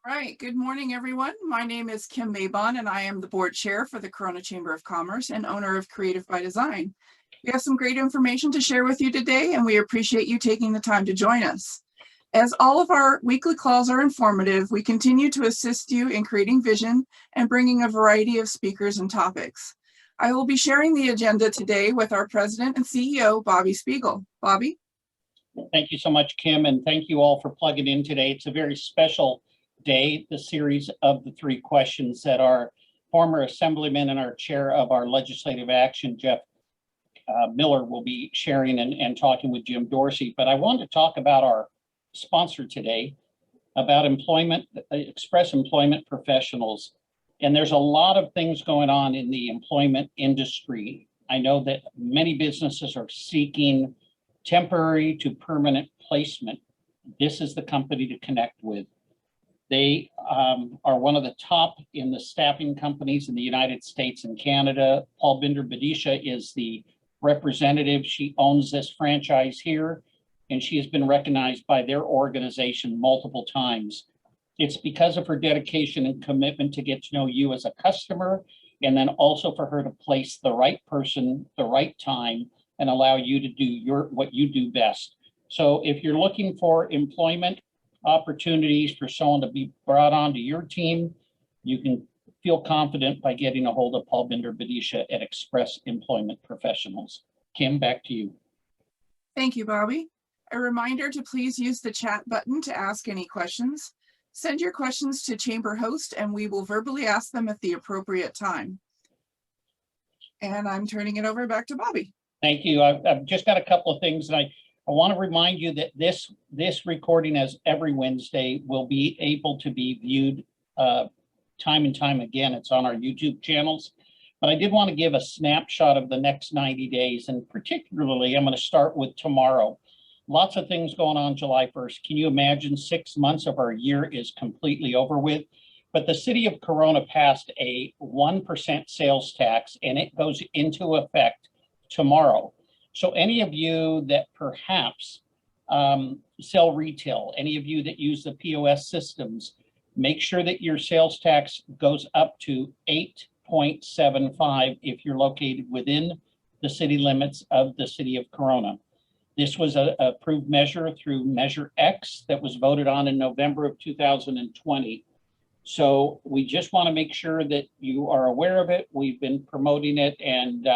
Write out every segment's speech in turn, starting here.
All right, good morning, everyone. My name is Kim Maybon, and I am the board chair for the Corona Chamber of Commerce and owner of Creative by Design. We have some great information to share with you today, and we appreciate you taking the time to join us. As all of our weekly calls are informative, we continue to assist you in creating vision and bringing a variety of speakers and topics. I will be sharing the agenda today with our president and CEO, Bobby Spiegel. Bobby? Thank you so much, Kim, and thank you all for plugging in today. It's a very special day, the series of the 3 questions that our former assemblyman and our chair of our legislative action, Jeff Miller, will be sharing and talking with Jim Dorsey. But I wanted to talk about our sponsor today, about employment, express employment professionals. And there's a lot of things going on in the employment industry. I know that many businesses are seeking temporary to permanent placement. This is the company to connect with. They are one of the top in the staffing companies in the United States and Canada. Paul Binder-Badisha is the representative. She owns this franchise here, and she has been recognized by their organization multiple times. It's because of her dedication and commitment to get to know you as a customer, and then also for her to place the right person, the right time, and allow you to do what you do best. So if you're looking for employment opportunities for someone to be brought onto your team, you can feel confident by getting a hold of Paul Binder-Badisha at Express Employment Professionals. Kim, back to you. Thank you, Bobby. A reminder to please use the chat button to ask any questions. Send your questions to Chamber Host and we will verbally ask them at the appropriate time. And I'm turning it over back to Bobby. Thank you. I've just got a couple of things, and I want to remind you that this recording, as every Wednesday, will be able to be viewed time and time again. It's on our YouTube channels. But I did want to give a snapshot of the next 90 days, and particularly I'm going to start with tomorrow. Lots of things going on July 1st. Can you imagine 6 months of our year is completely over with? But the city of Corona passed a 1% sales tax, and it goes into effect tomorrow. So any of you that perhaps sell retail, any of you that use the POS systems, make sure that your sales tax goes up to 8.75 if you're located within the city limits of the city of Corona. This was an approved measure through Measure X that was voted on in November of 2020. So we just want to make sure that you are aware of it. We've been promoting it and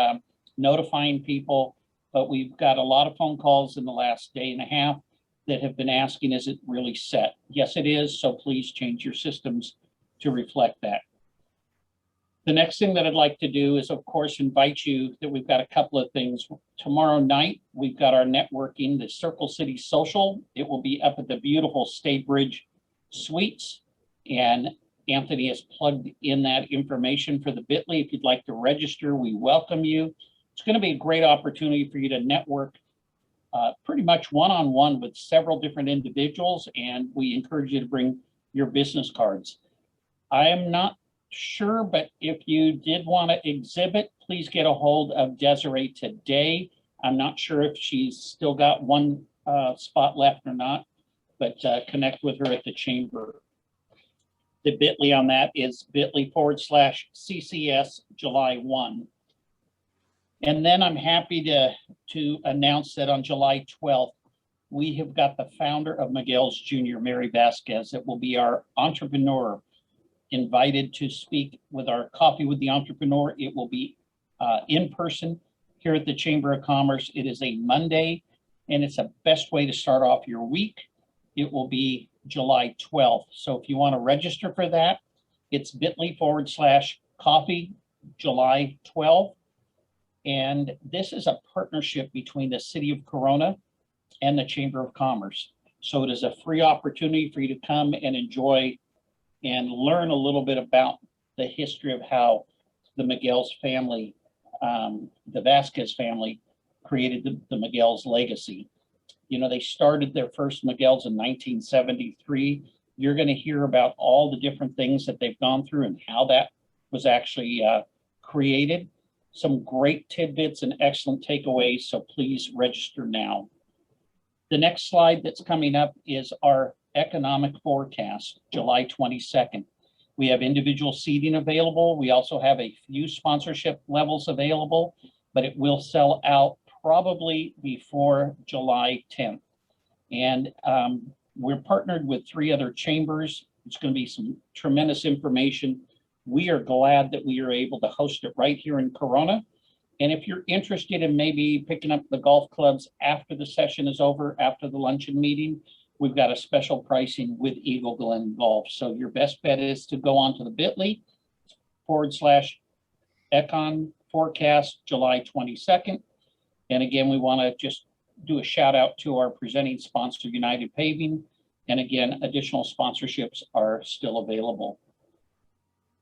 notifying people, but we've got a lot of phone calls in the last day and a half that have been asking, is it really set? Yes, it is. So please change your systems to reflect that. The next thing that I'd like to do is, of course, invite you that we've got a couple of things. Tomorrow night, we've got our networking, the Circle City Social. It will be up at the beautiful Staybridge Suites. And Anthony has plugged in that information for the bit.ly. If you'd like to register, we welcome you. It's going to be a great opportunity for you to network pretty much one-on-one with several different individuals, and we encourage you to bring your business cards. I am not sure, but if you did want to exhibit, please get a hold of Desiree today. I'm not sure if she's still got one spot left or not, but connect with her at the chamber. The bit.ly on that is bit.ly/CCS July 1. And then I'm happy to announce that on July 12th, we have got the founder of Miguel's Jr., Mary Vasquez, that will be our entrepreneur, invited to speak with our Coffee with the Entrepreneur. It will be in person here at the Chamber of Commerce. It is a Monday, and it's the best way to start off your week. It will be July 12th. So if you want to register for that, it's bit.ly/coffee July 12th. And this is a partnership between the city of Corona and the Chamber of Commerce. So it is a free opportunity for you to come and enjoy and learn a little bit about the history of how the Miguel's family, the Vasquez family, created the Miguel's legacy. You know, they started their first Miguel's in 1973. You're going to hear about all the different things that they've gone through and how that was actually created. Some great tidbits and excellent takeaways, so please register now. The next slide that's coming up is our economic forecast, July 22nd. We have individual seating available. We also have a few sponsorship levels available, but it will sell out probably before July 10th. And we're partnered with 3 other chambers. It's going to be some tremendous information. We are glad that we are able to host it right here in Corona. And if you're interested in maybe picking up the golf clubs after the session is over, after the luncheon meeting, we've got a special pricing with Eagle Glen Golf. So your best bet is to go on to the bit.ly/Econ Forecast July 22nd. And again, we want to just do a shout out to our presenting sponsor, United Paving. And again, additional sponsorships are still available.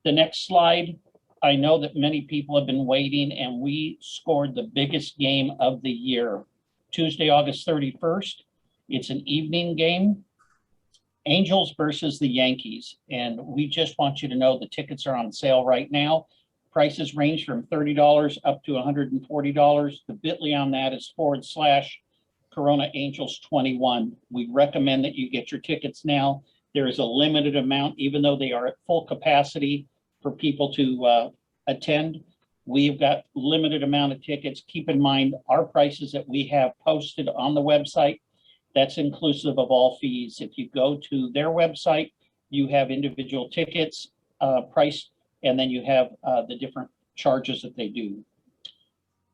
The next slide, I know that many people have been waiting, and we scored the biggest game of the year. Tuesday, August 31st. It's an evening game, Angels versus the Yankees. And we just want you to know the tickets are on sale right now. Prices range from $30 up to $140. The bit.ly on that is /Corona Angels 21. We recommend that you get your tickets now. There is a limited amount, even though they are at full capacity for people to attend. We've got limited amount of tickets. Keep in mind our prices that we have posted on the website. That's inclusive of all fees. If you go to their website, you have individual tickets priced, and then you have the different charges that they do.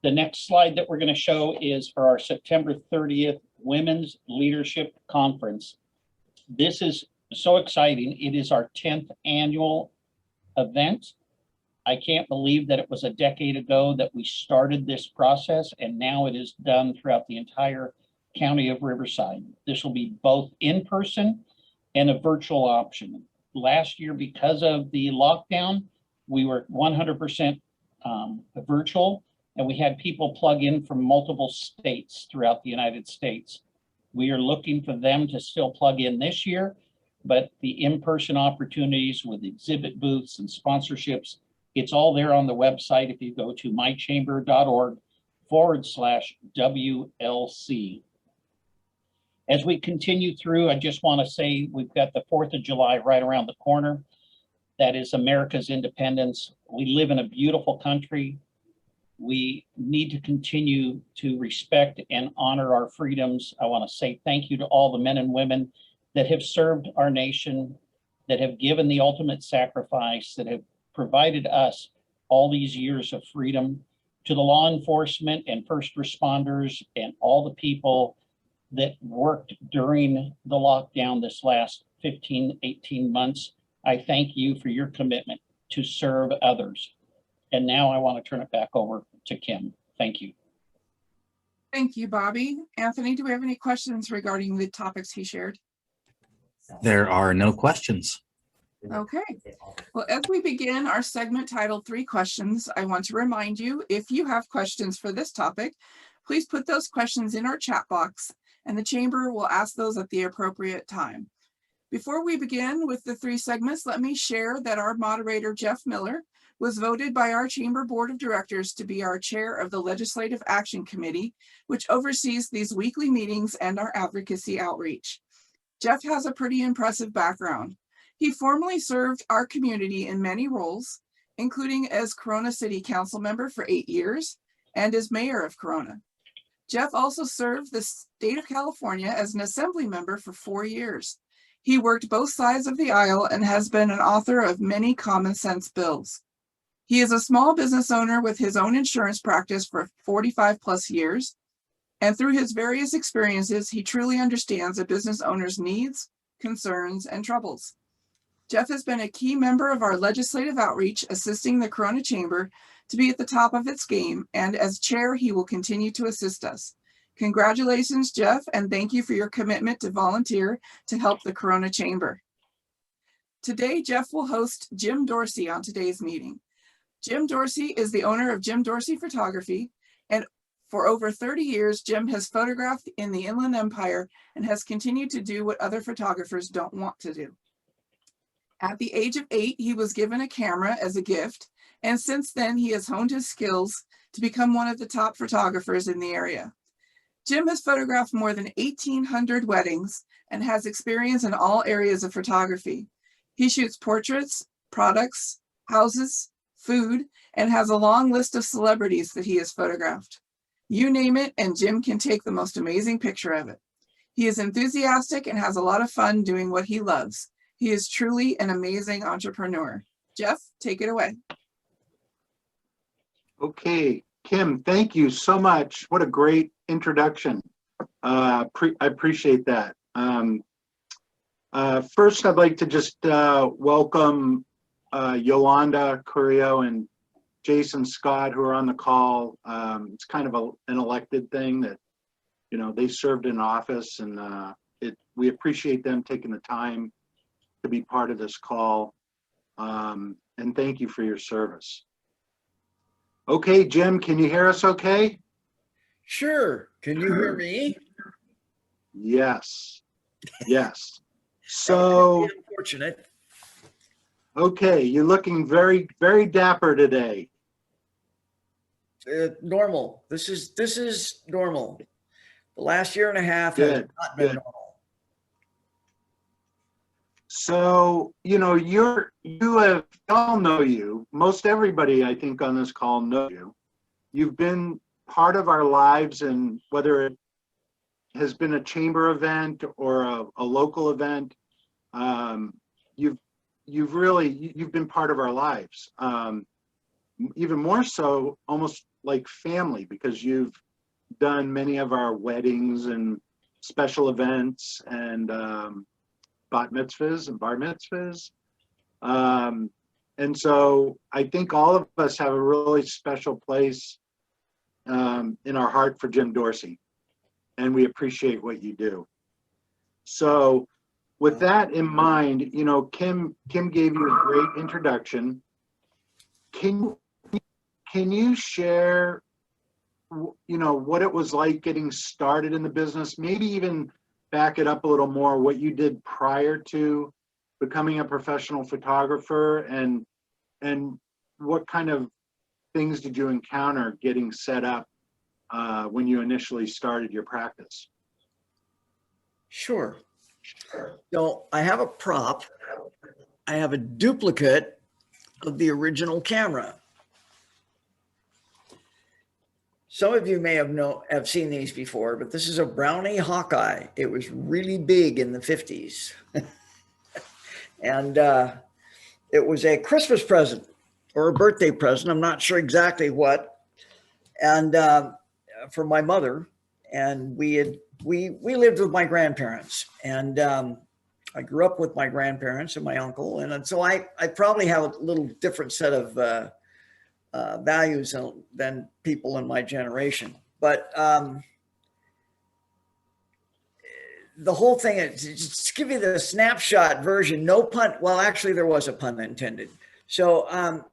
The next slide that we're going to show is for our September 30th Women's Leadership Conference. This is so exciting. It is our 10th annual event. I can't believe that it was a decade ago that we started this process, and now it is done throughout the entire county of Riverside. This will be both in person and a virtual option. Last year, because of the lockdown, we were 100% virtual, and we had people plug in from multiple states throughout the United States. We are looking for them to still plug in this year, but the in-person opportunities with exhibit booths and sponsorships, it's all there on the website if you go to mychamber.org/WLC. As we continue through, I just want to say we've got the 4th of July right around the corner. That is America's independence. We live in a beautiful country. We need to continue to respect and honor our freedoms. I want to say thank you to all the men and women that have served our nation, that have given the ultimate sacrifice, that have provided us all these years of freedom, to the law enforcement and first responders and all the people that worked during the lockdown this last 15, 18 months. I thank you for your commitment to serve others. And now I want to turn it back over to Kim. Thank you. Thank you, Bobby. Anthony, do we have any questions regarding the topics he shared? There are no questions. Okay. Well, as we begin our segment titled 3 Questions, I want to remind you, if you have questions for this topic, please put those questions in our chat box, and the chamber will ask those at the appropriate time. Before we begin with the 3 segments, let me share that our moderator, Jeff Miller, was voted by our Chamber Board of Directors to be our chair of the Legislative Action Committee, which oversees these weekly meetings and our advocacy outreach. Jeff has a pretty impressive background. He formerly served our community in many roles, including as Corona City Council member for 8 years and as mayor of Corona. Jeff also served the state of California as an assembly member for 4 years. He worked both sides of the aisle and has been an author of many common sense bills. He is a small business owner with his own insurance practice for 45 plus years. And through his various experiences, he truly understands a business owner's needs, concerns, and troubles. Jeff has been a key member of our legislative outreach, assisting the Corona Chamber to be at the top of its game. And as chair, he will continue to assist us. Congratulations, Jeff, and thank you for your commitment to volunteer to help the Corona Chamber. Today, Jeff will host Jim Dorsey on today's meeting. Jim Dorsey is the owner of Jim Dorsey Photography, and for over 30 years, Jim has photographed in the Inland Empire and has continued to do what other photographers don't want to do. At the age of 8, he was given a camera as a gift, and since then he has honed his skills to become one of the top photographers in the area. Jim has photographed more than 1,800 weddings and has experience in all areas of photography. He shoots portraits, products, houses, food, and has a long list of celebrities that he has photographed. You name it, and Jim can take the most amazing picture of it. He is enthusiastic and has a lot of fun doing what he loves. He is truly an amazing entrepreneur. Jeff, take it away. Okay, Kim, thank you so much. What a great introduction. I appreciate that. First, I'd like to just welcome Yolanda Curio and Jason Scott, who are on the call. It's kind of an elected thing that, you know, they served in office, and we appreciate them taking the time to be part of this call. And thank you for your service. Okay, Jim, can you hear us okay? Sure. Can you hear me? Yes. Yes. So, Unfortunate. okay, you're looking very, very dapper today. Normal. This is normal. The last year and a half has Good, not been good. normal. So, you know, all know you. Most everybody, I think, on this call know you. You've been part of our lives, and whether it has been a chamber event or a local event, you've been part of our lives. Even more so, almost like family, because you've done many of our weddings and special events and bat mitzvahs and bar mitzvahs. And so I think all of us have a really special place in our heart for Jim Dorsey, and we appreciate what you do. So with that in mind, you know, Kim gave you a great introduction. Can you share, you know, what it was like getting started in the business? Maybe even back it up a little more, what you did prior to becoming a professional photographer, and what kind of things did you encounter getting set up when you initially started your practice? Sure. So I have a prop. I have a duplicate of the original camera. Some of you may have seen these before, but this is a Brownie Hawkeye. It was really big in the 50s. And it was a Christmas present or a birthday present. I'm not sure exactly what. And for my mother. And we lived with my grandparents. And I grew up with my grandparents and my uncle. And so I probably have a little different set of values than people in my generation. But the whole thing is, just to give you the snapshot version, no pun. Well, actually, there was a pun intended. So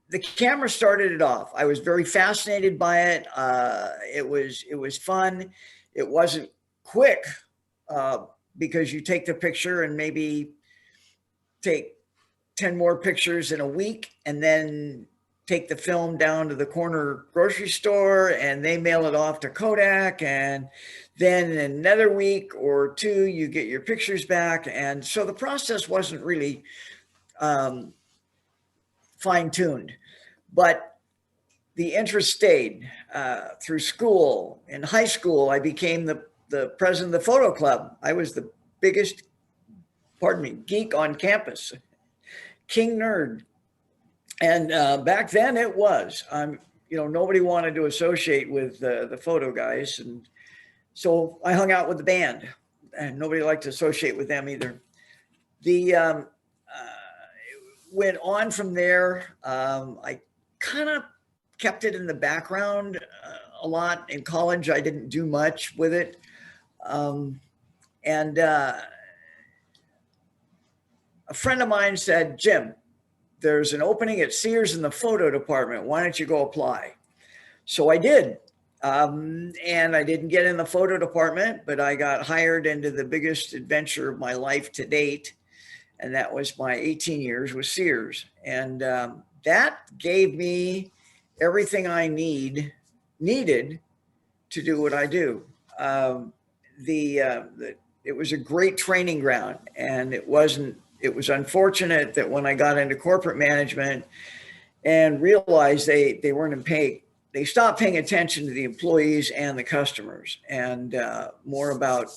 the camera started it off. I was very fascinated by it. It was fun. It wasn't quick because you take the picture and maybe take 10 more pictures in a week, and then take the film down to the corner grocery store and they mail it off to Kodak. And then in another week or two, you get your pictures back. And so the process wasn't really fine-tuned, but the interest stayed through school. In high school, I became the president of the photo club. I was the biggest, geek on campus, king nerd. And back then it was, nobody wanted to associate with the photo guys. And so I hung out with the band, and nobody liked to associate with them either. Went on from there. I kind of kept it in the background a lot. In college, I didn't do much with it. And a friend of mine said, "Jim, there's an opening at Sears in the photo department. Why don't you go apply?" So I did. And I didn't get in the photo department, but I got hired into the biggest adventure of my life to date. And that was my 18 years with Sears. And that gave me everything I needed to do what I do. It was a great training ground, and it was unfortunate that when I got into corporate management and realized they weren't paying, they stopped paying attention to the employees and the customers, and more about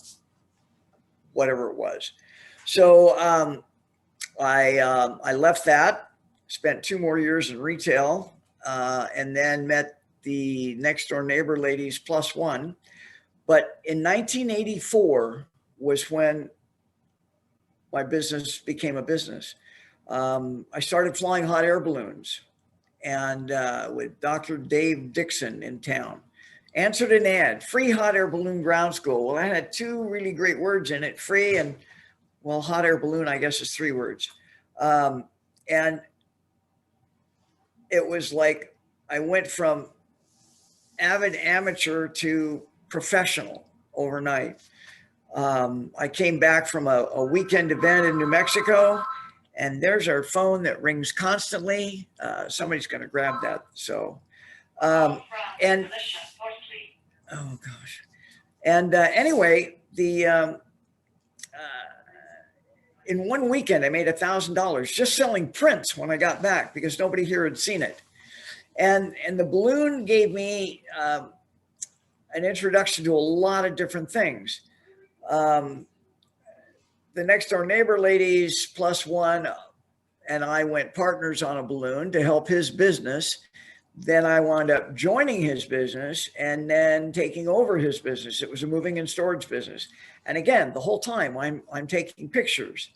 whatever it was. So I left that, spent 2 more years in retail, and then met the next door neighbor ladies plus one. But in 1984 was when my business became a business. I started flying hot air balloons, and with Dr. Dave Dixon in town. Answered an ad, free hot air balloon ground school. Well, I had 2 really great words in it, free and, well, hot air balloon, I guess, is 3 words. And it was like I went from avid amateur to professional overnight. I came back from a weekend event in New Mexico, and there's our phone that rings constantly. Somebody's going to grab that. So, and oh gosh. And anyway, in one weekend, I made $1,000 just selling prints when I got back because nobody here had seen it. And the balloon gave me an introduction to a lot of different things. The next door neighbor ladies plus one and I went partners on a balloon to help his business. Then I wound up joining his business and then taking over his business. It was a moving and storage business. And again, the whole time I'm taking pictures.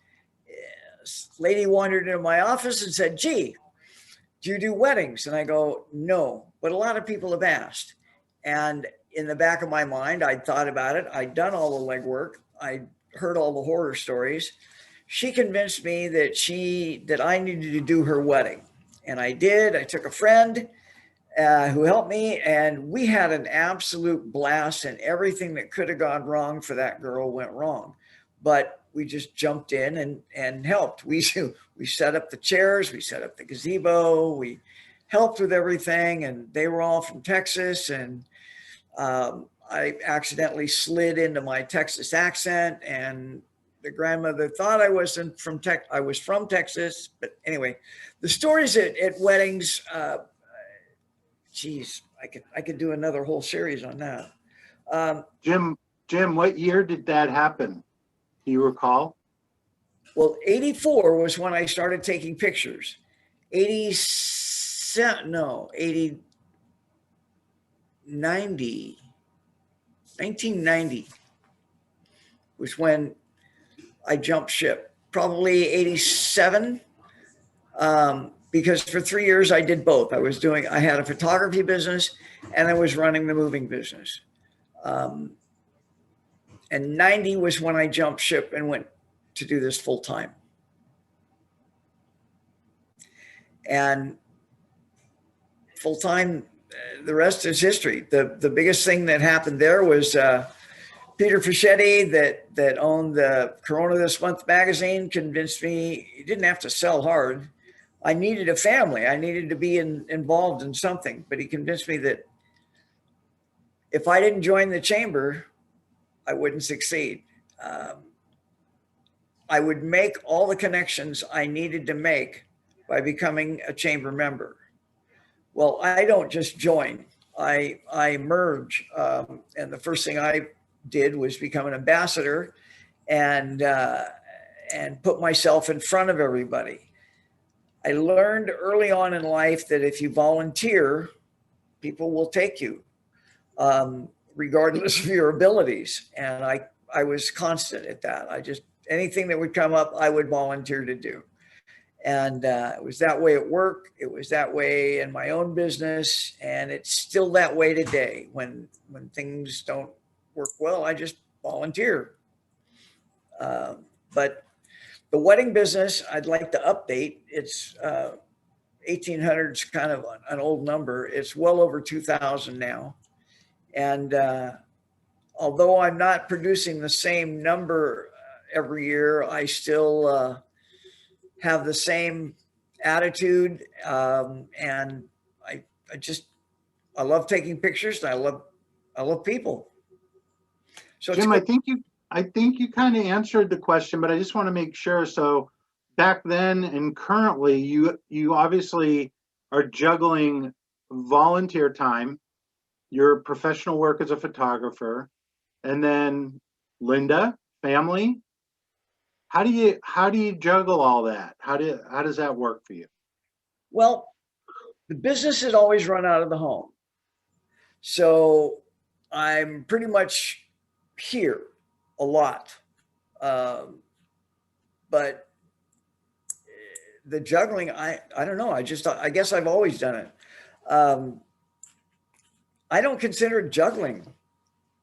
This lady wandered into my office and said, "Gee, do you do weddings?" And I go, "No, but a lot of people have asked." And in the back of my mind, I'd thought about it. I'd done all the legwork. I heard all the horror stories. She convinced me that I needed to do her wedding. And I did. I took a friend who helped me, and we had an absolute blast, and everything that could have gone wrong for that girl went wrong. But we just jumped in and helped. We set up the chairs, we set up the gazebo, we helped with everything, and they were all from Texas, and I accidentally slid into my Texas accent, and the grandmother thought I was from Texas. But anyway, the stories at weddings, geez, I could do another whole series on that. Jim, what year did that happen? Do you recall? Well, 84 was when I started taking pictures. 1990 was when I jumped ship. Probably 87, because for 3 years I did both. I had a photography business and I was running the moving business. And 90 was when I jumped ship and went to do this full time. And full time, the rest is history. The biggest thing that happened there was Peter Fischetti that owned the Corona This Month magazine convinced me you didn't have to sell hard. I needed a family. I needed to be involved in something. But he convinced me that if I didn't join the chamber, I wouldn't succeed. I would make all the connections I needed to make by becoming a chamber member. Well, I don't just join, I merge. And the first thing I did was become an ambassador and put myself in front of everybody. I learned early on in life that if you volunteer, people will take you, regardless of your abilities. And I was constant at that. Anything that would come up, I would volunteer to do. And it was that way at work. It was that way in my own business. And it's still that way today. When things don't work well, I just volunteer. But the wedding business, I'd like to update. It's 1,800 is kind of an old number. It's well over 2,000 now. And although I'm not producing the same number every year, I still have the same attitude. And I love taking pictures. And I love I love people. So it's Jim, I good. think you kind of answered the question, but I just want to make sure. So back then and currently, you obviously are juggling volunteer time, your professional work as a photographer, and then Linda, family. How do you juggle all that? How does that work for you? Well, the business has always run out of the home. So I'm pretty much here a lot. But the juggling, I don't know. I guess I've always done it. I don't consider it juggling.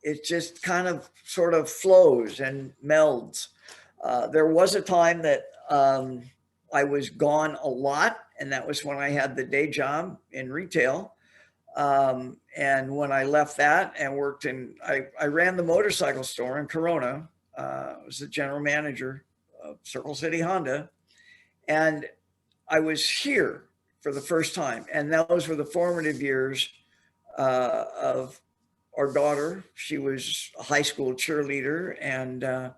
It just kind of sort of flows and melds. There was a time that I was gone a lot, and that was when I had the day job in retail. And when I left that and worked I ran the motorcycle store in Corona. I was the general manager of Circle City Honda. And I was here for the first time. And those were the formative years of our daughter. She was a high school cheerleader, and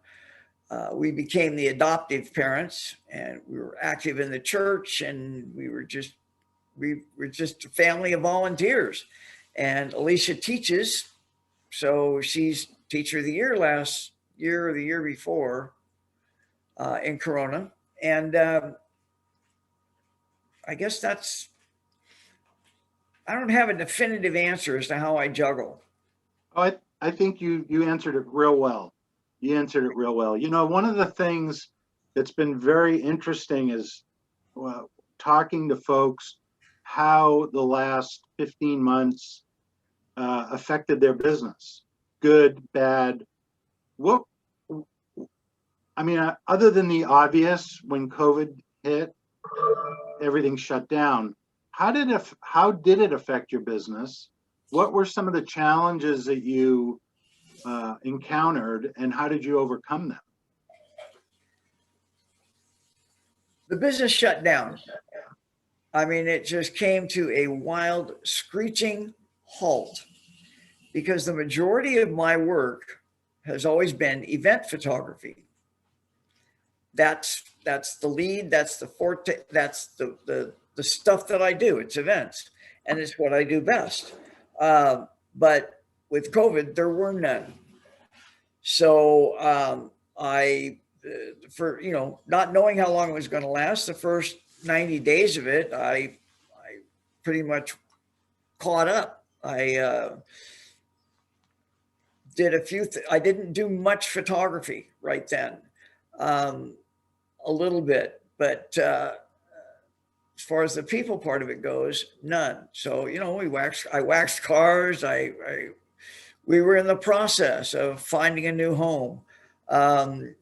we became the adoptive parents, and we were active in the church, and we were just a family of volunteers. And Alicia teaches, so she's teacher of the year last year or the year before in Corona. And I guess I don't have a definitive answer as to how I juggle. I think you answered it real well. You answered it real well. You know, one of the things that's been very interesting is talking to folks how the last 15 months affected their business, good, bad. Other than the obvious, when COVID hit, everything shut down. How did it affect your business? What were some of the challenges that you encountered, and how did you overcome them? The business shut down. I mean, it just came to a wild, screeching halt, because the majority of my work has always been event photography. That's the lead, that's the forte, that's the stuff that I do. It's events, and it's what I do best. But with COVID, there were none. So for not knowing how long it was going to last, the first 90 days of it, I pretty much caught up. I did I didn't do much photography right then, a little bit, but as far as the people part of it goes, none. So, I waxed cars. We were in the process of finding a new home.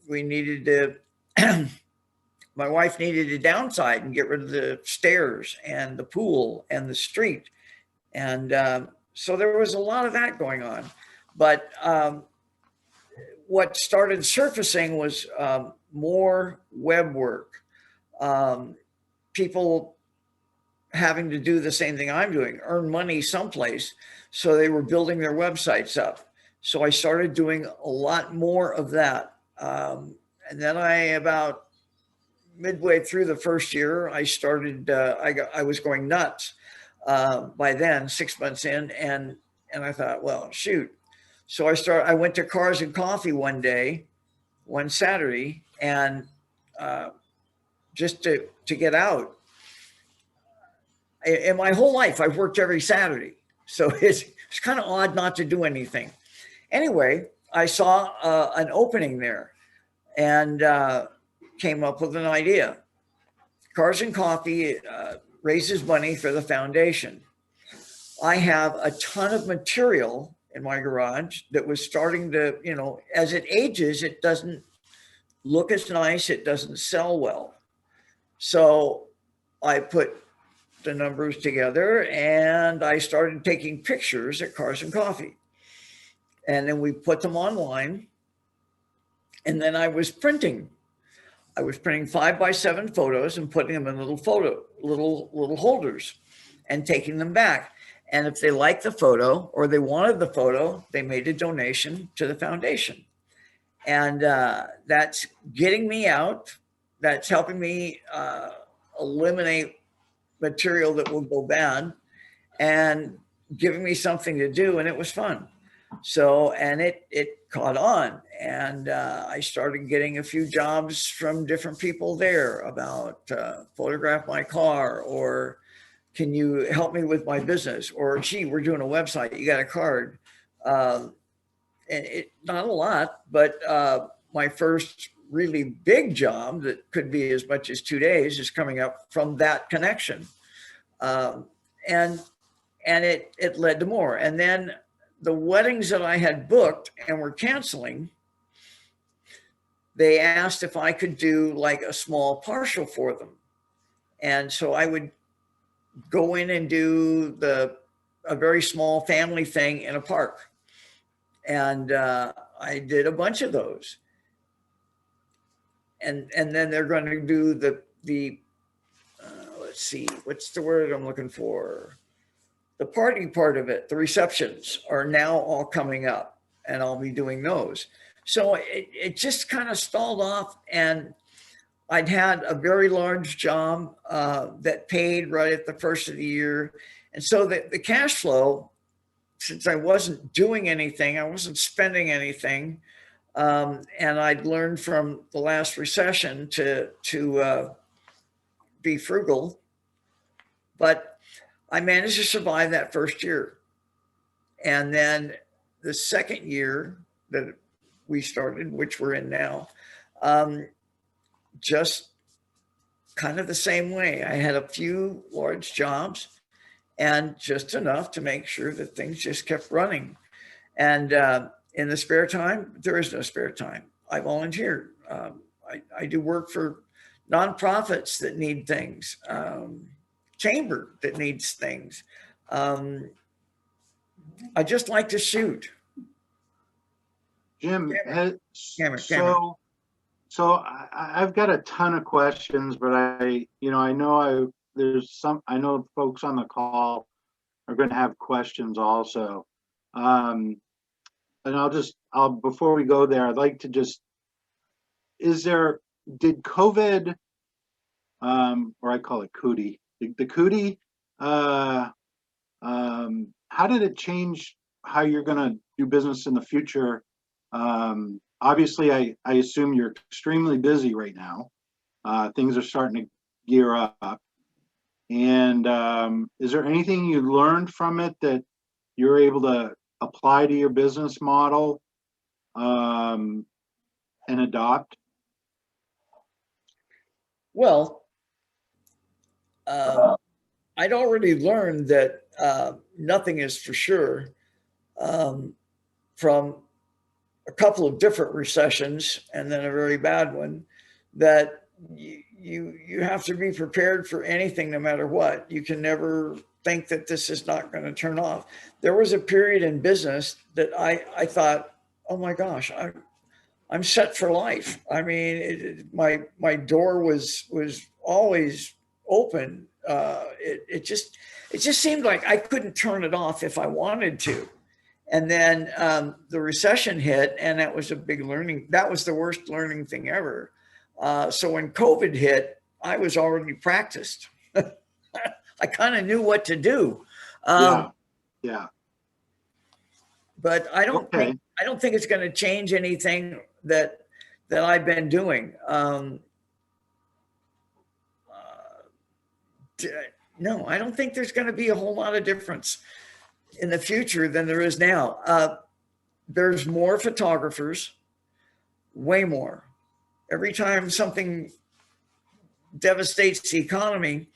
We needed to, my wife needed to downside and get rid of the stairs and the pool and the street. And so there was a lot of that going on. But what started surfacing was more web work. People having to do the same thing I'm doing, earn money someplace. So they were building their websites up. So I started doing a lot more of that. And then about midway through the first year, I started, I was going nuts by then, 6 months in. And I thought, well, shoot. So I went to Cars and Coffee one Saturday, and just to get out. In my whole life, I've worked every Saturday. So it's kind of odd not to do anything. Anyway, I saw an opening there and came up with an idea. Cars and Coffee raises money for the foundation. I have a ton of material in my garage that was starting to, as it ages, it doesn't look as nice. It doesn't sell well. So I put the numbers together and I started taking pictures at Cars and Coffee. And then we put them online. And then I was printing 5x7 photos and putting them in little holders and taking them back. And if they liked the photo or they wanted the photo, they made a donation to the foundation. And that's getting me out. That's helping me eliminate material that will go bad and giving me something to do. And it was fun. So, and it caught on. And I started getting a few jobs from different people there about photograph my car, or can you help me with my business? Or, gee, we're doing a website, you got a card. And it, not a lot, but my first really big job that could be as much as 2 days is coming up from that connection. And it led to more. And then the weddings that I had booked and were canceling, they asked if I could do like a small partial for them. And so I would go in and do a very small family thing in a park. And I did a bunch of those. And then they're going to do the let's see, what's the word I'm looking for? The party part of it, the receptions are now all coming up, and I'll be doing those. So it just kind of stalled off, and I'd had a very large job that paid right at the first of the year. And so the cash flow, since I wasn't doing anything, I wasn't spending anything, and I'd learned from the last recession to be frugal, but I managed to survive that first year. And then the second year that we started, which we're in now, just kind of the same way. I had a few large jobs and just enough to make sure that things just kept running. And in the spare time, there is no spare time. I volunteer. I do work for nonprofits that need things. Chamber that needs things. I just like to shoot. Jim, Cameron. So I've got a ton of questions, but I know folks on the call are going to have questions also. And I'll before we go there, I'd like to just, did COVID, or I call it cootie, the cootie, how did it change how you're going to do business in the future? Obviously, I assume you're extremely busy right now. Things are starting to gear up. And is there anything you learned from it that you're able to apply to your business model and adopt? Well, I'd already learned that nothing is for sure from a couple of different recessions and then a very bad one, that you have to be prepared for anything no matter what. You can never think that this is not going to turn off. There was a period in business that I thought, oh my gosh, I'm set for life. I mean, my door was always open. It just seemed like I couldn't turn it off if I wanted to. And then the recession hit, and that was a big learning. That was the worst learning thing ever. So when COVID hit, I was already practiced. I kind of knew what to do. Yeah. But I don't think it's going to change anything that I've been doing. No, I don't think there's going to be a whole lot of difference in the future than there is now. There's more photographers, way more. Every time something devastates the economy,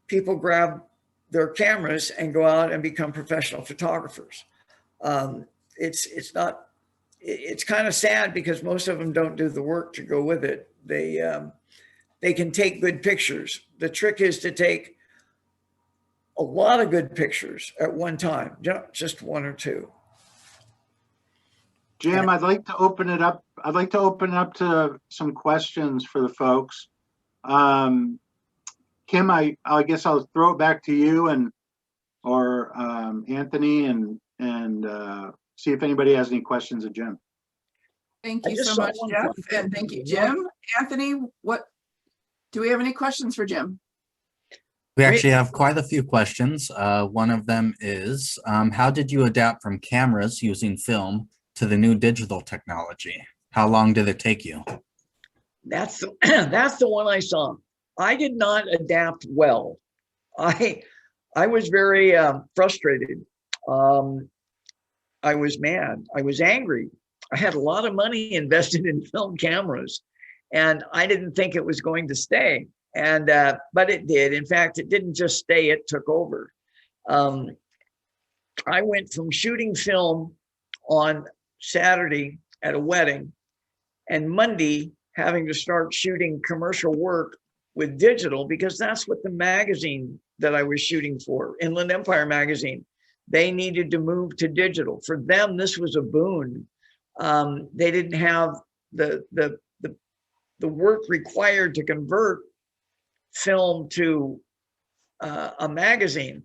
people grab their cameras and go out and become professional photographers. It's kind of sad because most of them don't do the work to go with it. They can take good pictures. The trick is to take a lot of good pictures at one time, just one or two. Jim, I'd like to open it up. I'd like to open it up to some questions for the folks. Kim, I guess I'll throw it back to you, and or Anthony and see if anybody has any questions of Jim. Thank I you just so saw much, one Jeff, question. and thank you, Jim. Anthony, do we have any questions for Jim? We actually have quite a few questions. One of them is, how did you adapt from cameras using film to the new digital technology? How long did it take you? That's the, that's the one I saw. I did not adapt well. I was very frustrated. I was mad. I was angry. I had a lot of money invested in film cameras, and I didn't think it was going to stay. And but it did. In fact, it didn't just stay; it took over. I went from shooting film on Saturday at a wedding, and Monday having to start shooting commercial work with digital, because that's what the magazine that I was shooting for, Inland Empire magazine, they needed to move to digital. For them, this was a boon. They didn't have the work required to convert film to a magazine.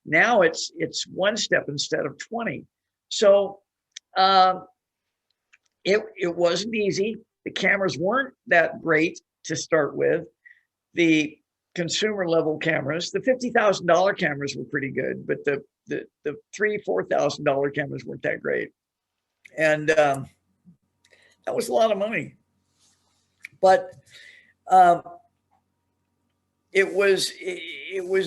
Now it's one step instead of 20. So it wasn't easy. The cameras weren't that great to start with. The consumer level cameras, the $50,000 cameras were pretty good, but the $3,000-$4,000 cameras weren't that great. And that was a lot of money. But it was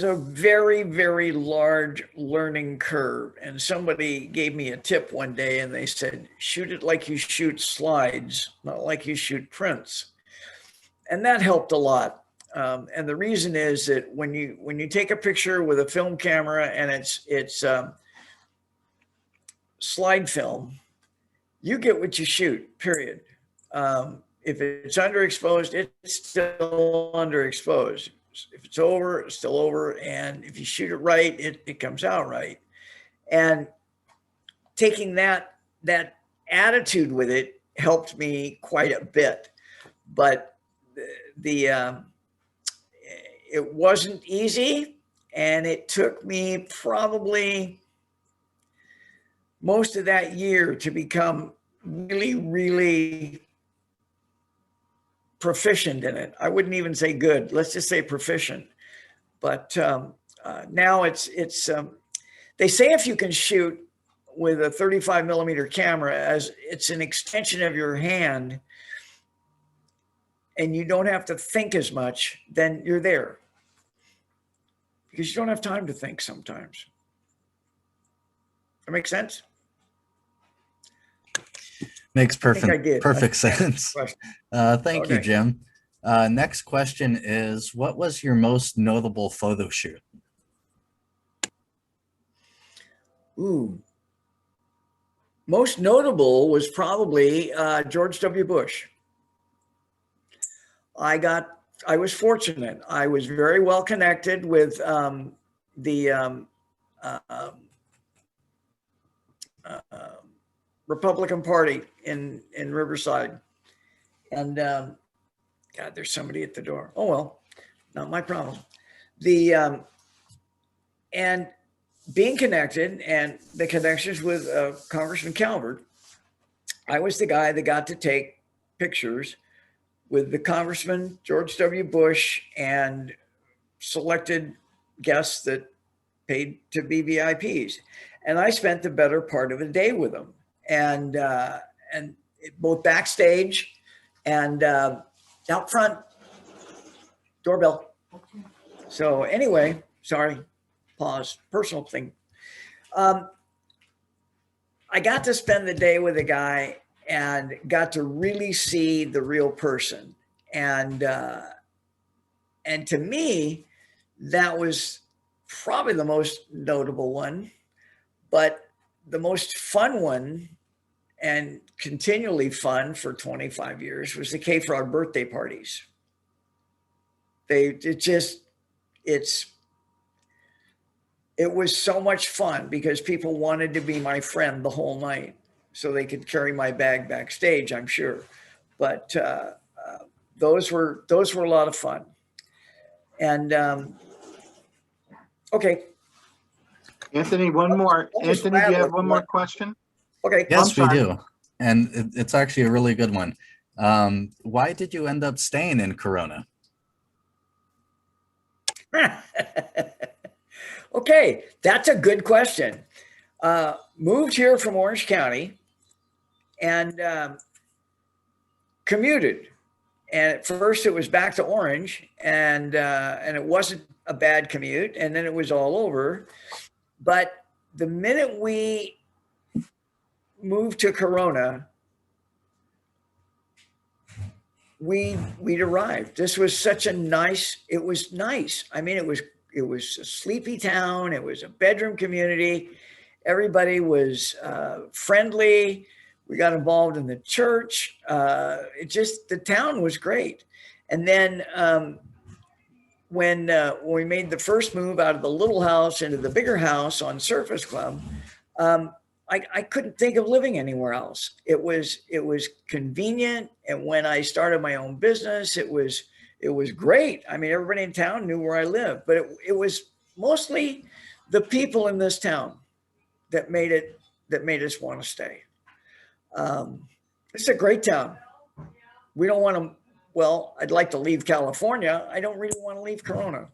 a very, very large learning curve. And somebody gave me a tip one day, and they said, shoot it like you shoot slides, not like you shoot prints. And that helped a lot. And the reason is that when you take a picture with a film camera and it's slide film, you get what you shoot, period. If it's underexposed, it's still underexposed. If it's over, it's still over. And if you shoot it right, it comes out right. And taking that attitude with it helped me quite a bit. But it wasn't easy, and it took me probably most of that year to become really, really proficient in it. I wouldn't even say good. Let's just say proficient. But now it's they say if you can shoot with a 35 millimeter camera, as it's an extension of your hand, and you don't have to think as much, then you're there. Because you don't have time to think sometimes. That makes sense? Makes I think I did. perfect sense. Thank you, Okay. Jim. Next question is, what was your most notable photo shoot? Ooh. Most notable was probably George W. Bush. I was fortunate. I was very well connected with the Republican Party in Riverside. And God, there's somebody at the door. Oh, well, not my problem. And being connected and the connections with Congressman Calvert, I was the guy that got to take pictures with the Congressman, George W. Bush, and selected guests that paid to be VIPs. And I spent the better part of a day with them, and both backstage and out front. Doorbell. So anyway, sorry, pause, personal thing. I got to spend the day with a guy and got to really see the real person. And to me, that was probably the most notable one, but the most fun one, and continually fun for 25 years, was the K-Frog birthday parties. It was so much fun because people wanted to be my friend the whole night, so they could carry my bag backstage, I'm sure. But those were a lot of fun. And okay. Anthony, one more. I'll just Anthony, do you rattle have if one you more want. question? Okay. Yes, we sorry. do. And it's actually a really good one. Why did you end up staying in Corona? Okay, that's a good question. Moved here from Orange County and commuted. And at first it was back to Orange, and it wasn't a bad commute, and then it was all over. But the minute we moved to Corona, we'd arrived. This was such a nice, it was nice. I mean, it was a sleepy town. It was a bedroom community. Everybody was friendly. We got involved in the church. The town was great. And then when we made the first move out of the little house into the bigger house on Surface Club, I couldn't think of living anywhere else. It was convenient. And when I started my own business, it was great. I mean, everybody in town knew where I lived, but it was mostly the people in this town that made us want to stay. It's a great town. We don't want to, well, I'd like to leave California. I don't really want to leave Corona.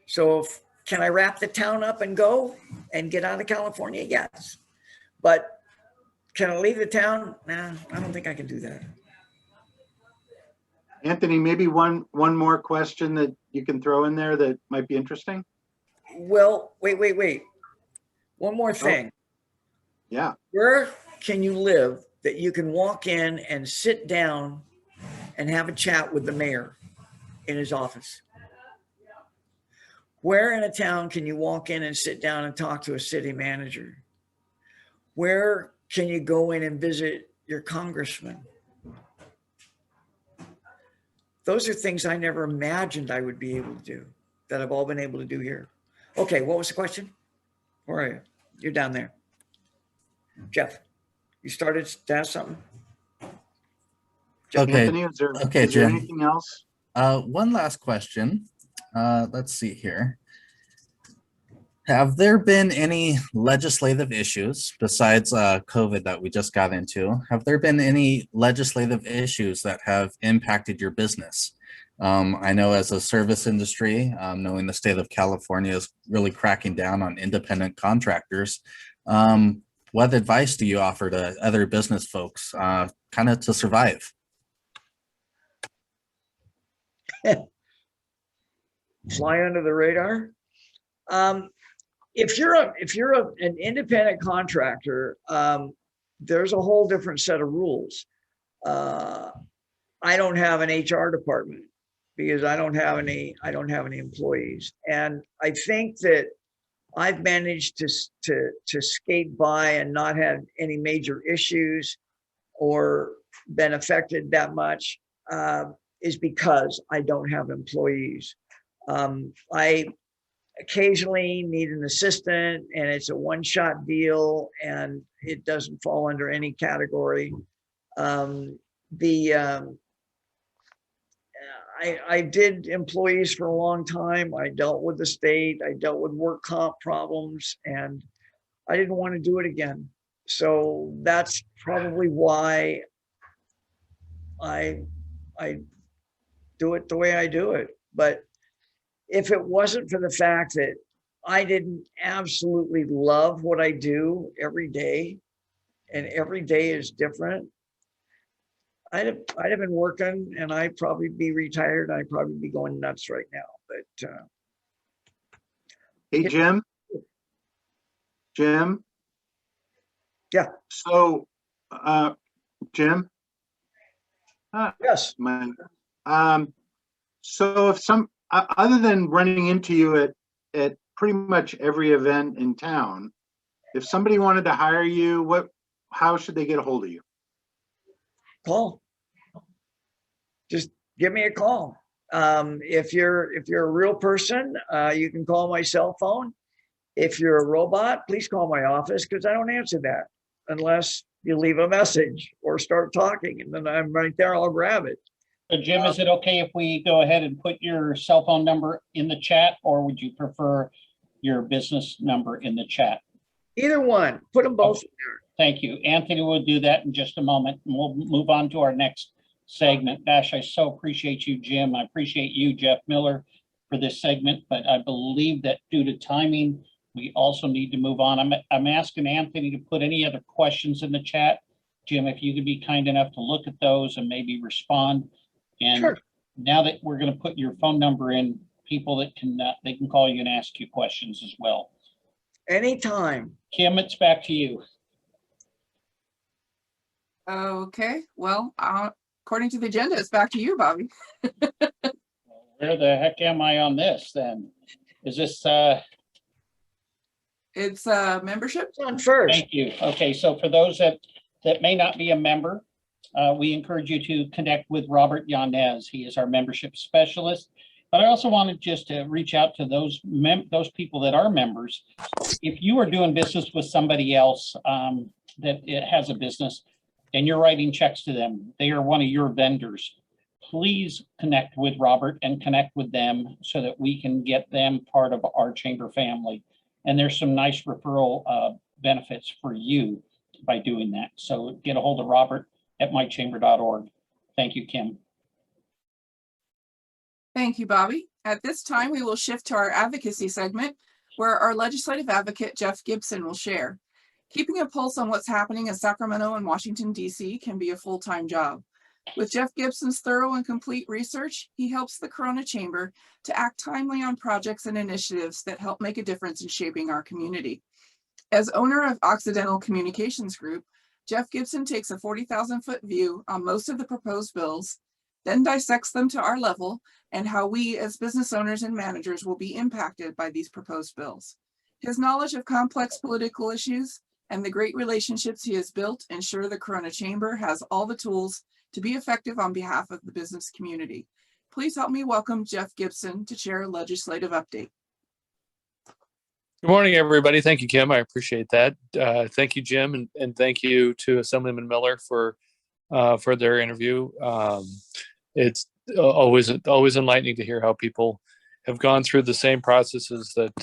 So can I wrap the town up and go and get out of California? Yes. But can I leave the town? Nah, I don't think I can do that. Anthony, maybe one more question that you can throw in there that might be interesting. Well, wait. One more thing. Yeah. Where can you live that you can walk in and sit down and have a chat with the mayor in his office? Where in a town can you walk in and sit down and talk to a city manager? Where can you go in and visit your congressman? Those are things I never imagined I would be able to do that I've all been able to do here. Okay, what was the question? Where are you? You're down there. Jeff, you started to ask something? Okay. Anthony, is there Jim. anything else? One last question. Let's see here. Have there been any legislative issues besides COVID that we just got into? Have there been any legislative issues that have impacted your business? I know as a service industry, knowing the state of California is really cracking down on independent contractors. What advice do you offer to other business folks kind of to survive? Fly under the radar. If you're an independent contractor, there's a whole different set of rules. I don't have an HR department because I don't have any employees, and I think that I've managed to skate by and not have any major issues or been affected that much is because I don't have employees. I occasionally need an assistant, and it's a one-shot deal, and it doesn't fall under any category. I did employees for a long time. I dealt with the state. I dealt with work comp problems, and I didn't want to do it again. So that's probably why I do it the way I do it. But if it wasn't for the fact that I didn't absolutely love what I do every day, and every day is different, I'd have been working, and I'd probably be retired. I'd probably be going nuts right now. But Hey, Jim. Yeah. So, Jim. Yes. So if other than running into you at pretty much every event in town, if somebody wanted to hire you, how should they get a hold of you? Call. Just give me a call. If you're a real person, you can call my cell phone. If you're a robot, please call my office, because I don't answer that unless you leave a message or start talking, and then I'm right there. I'll grab it. So Jim, is it okay if we go ahead and put your cell phone number in the chat, or would you prefer your business number in the chat. Either one, put them both in there. Thank you. Anthony will do that in just a moment, and we'll move on to our next segment. Gosh, I so appreciate you, Jim. I appreciate you, Jeff Miller, for this segment, but I believe that due to timing, we also need to move on. I'm asking Anthony to put any other questions in the chat. Jim, if you could be kind enough to look at those and maybe respond. And Sure. now that we're going to put your phone number in, people that can, they can call you and ask you questions as well. Anytime. Kim, it's back to you. Okay, well, according to the agenda, it's back to you, Bobby. Where the heck am I on this then? Is this, It's membership. It's on first. thank you. Okay, so for those that may not be a member, we encourage you to connect with Robert Yanez. He is our membership specialist. But I also wanted just to reach out to those people that are members. If you are doing business with somebody else that it has a business and you're writing checks to them, they are one of your vendors, please connect with Robert and connect with them so that we can get them part of our chamber family. And there's some nice referral benefits for you by doing that. So get a hold of Robert at mychamber.org. Thank you, Kim. Thank you, Bobby. At this time, we will shift to our advocacy segment where our legislative advocate, Jeff Gibson, will share. Keeping a pulse on what's happening in Sacramento and Washington, D.C. can be a full-time job. With Jeff Gibson's thorough and complete research, he helps the Corona Chamber to act timely on projects and initiatives that help make a difference in shaping our community. As owner of Occidental Communications Group, Jeff Gibson takes a 40,000-foot view on most of the proposed bills, then dissects them to our level and how we as business owners and managers will be impacted by these proposed bills. His knowledge of complex political issues and the great relationships he has built ensure the Corona Chamber has all the tools to be effective on behalf of the business community. Please help me welcome Jeff Gibson to share a legislative update. Good morning, everybody. Thank you, Kim. I appreciate that. Thank you, Jim, and thank you to Assemblyman Miller for their interview. It's always enlightening to hear how people have gone through the same processes that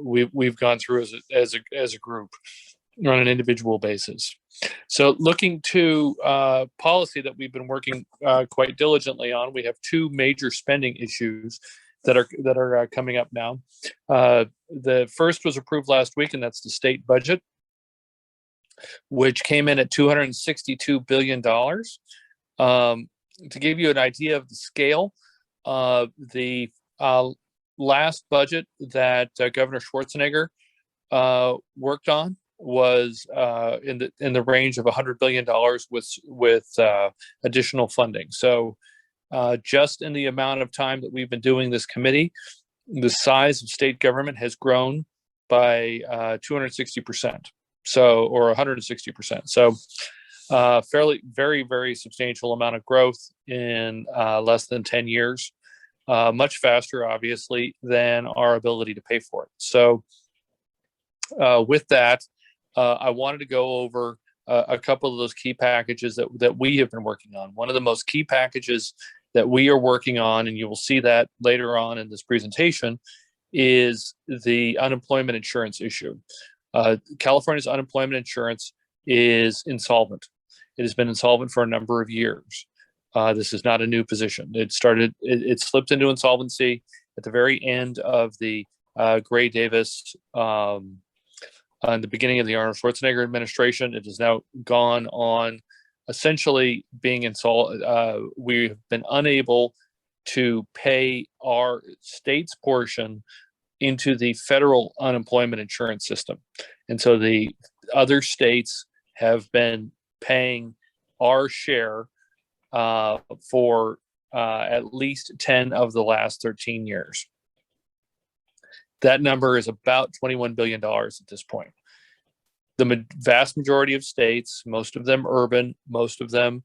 we've gone through as a group on an individual basis. So looking to policy that we've been working quite diligently on, we have two major spending issues that are coming up now. The first was approved last week, and that's the state budget, which came in at $262 billion. To give you an idea of the scale, the last budget that Governor Schwarzenegger worked on was in the range of $100 billion with additional funding. So just in the amount of time that we've been doing this committee, the size of state government has grown by 260%. So, or 160%. So fairly, very substantial amount of growth in less than 10 years, much faster, obviously, than our ability to pay for it. So with that, I wanted to go over a couple of those key packages that we have been working on. One of the most key packages that we are working on, and you will see that later on in this presentation, is the unemployment insurance issue. California's unemployment insurance is insolvent. It has been insolvent for a number of years. This is not a new position. It slipped into insolvency at the very end of the Gray Davis, in the beginning of the Arnold Schwarzenegger administration. It has now gone on essentially being insolvent. We've been unable to pay our state's portion into the federal unemployment insurance system. And so the other states have been paying our share for at least 10 of the last 13 years. That number is about $21 billion at this point. The vast majority of states, most of them urban, most of them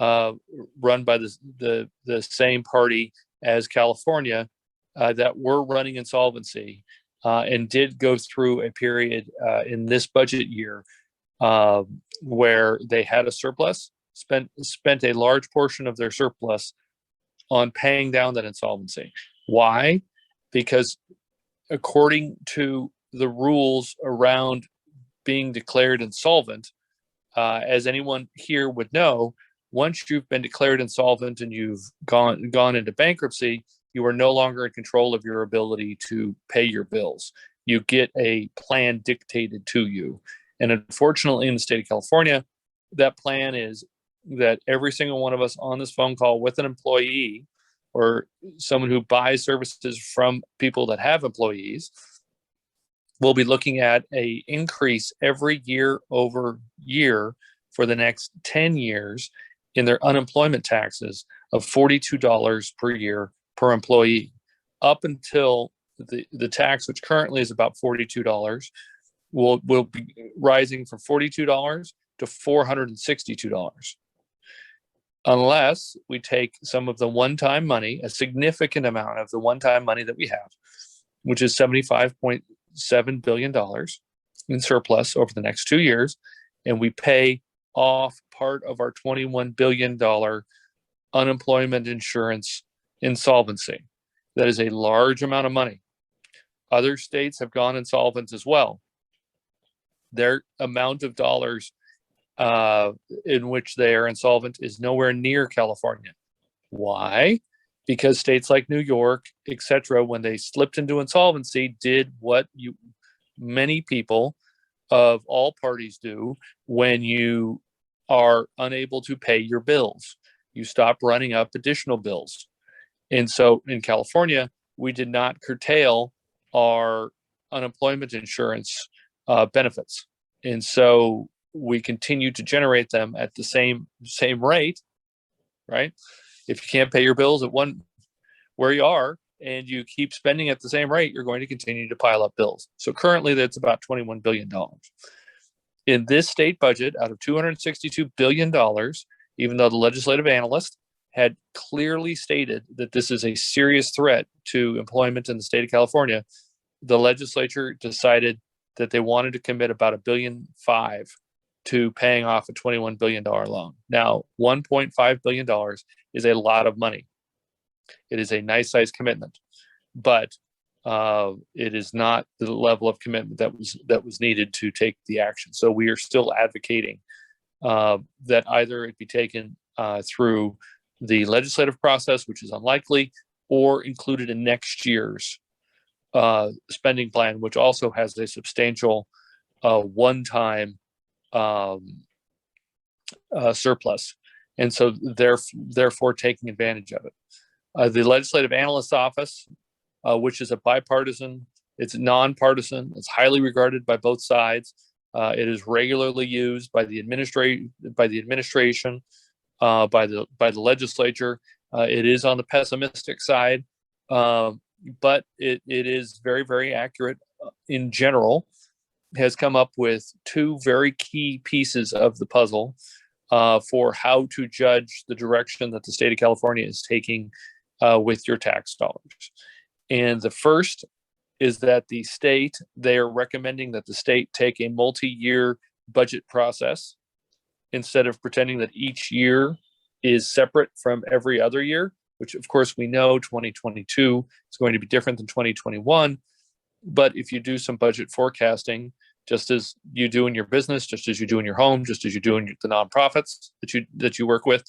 run by the same party as California, that were running insolvency and did go through a period in this budget year where they had a surplus, spent a large portion of their surplus on paying down that insolvency. Why? Because according to the rules around being declared insolvent, as anyone here would know, once you've been declared insolvent and you've gone into bankruptcy, you are no longer in control of your ability to pay your bills. You get a plan dictated to you. And unfortunately, in the state of California, that plan is that every single one of us on this phone call with an employee or someone who buys services from people that have employees will be looking at a increase every year over year for the next 10 years in their unemployment taxes of $42 per year per employee, up until the tax, which currently is about $42, will be rising from $42 to $462. Unless we take some of the one-time money, a significant amount of the one-time money that we have, which is $75.7 billion in surplus over the next 2 years, and we pay off part of our $21 billion unemployment insurance insolvency. That is a large amount of money. Other states have gone insolvent as well. Their amount of dollars in which they are insolvent is nowhere near California. Why? Because states like New York, etc., when they slipped into insolvency, did what many people of all parties do when you are unable to pay your bills. You stop running up additional bills. And so in California, we did not curtail our unemployment insurance benefits. And so we continue to generate them at the same rate, right? If you can't pay your bills at where you are and you keep spending at the same rate, you're going to continue to pile up bills. So currently that's about $21 billion. In this state budget, out of $262 billion, even though the legislative analyst had clearly stated that this is a serious threat to employment in the state of California, the legislature decided that they wanted to commit about $1.5 billion to paying off a $21 billion loan. Now, $1.5 billion is a lot of money. It is a nice size commitment, but it is not the level of commitment that was needed to take the action. So we are still advocating that either it be taken through the legislative process, which is unlikely, or included in next year's spending plan, which also has a substantial one-time surplus. And so therefore taking advantage of it. The Legislative Analyst's Office, which is it's nonpartisan, it's highly regarded by both sides. It is regularly used by the administration, by the legislature. It is on the pessimistic side, but it is very, very accurate in general. Has come up with two very key pieces of the puzzle for how to judge the direction that the state of California is taking with your tax dollars. And the first is that they are recommending that the state take a multi-year budget process instead of pretending that each year is separate from every other year, which of course we know 2022 is going to be different than 2021. But if you do some budget forecasting, just as you do in your business, just as you do in your home, just as you do in the nonprofits that you work with,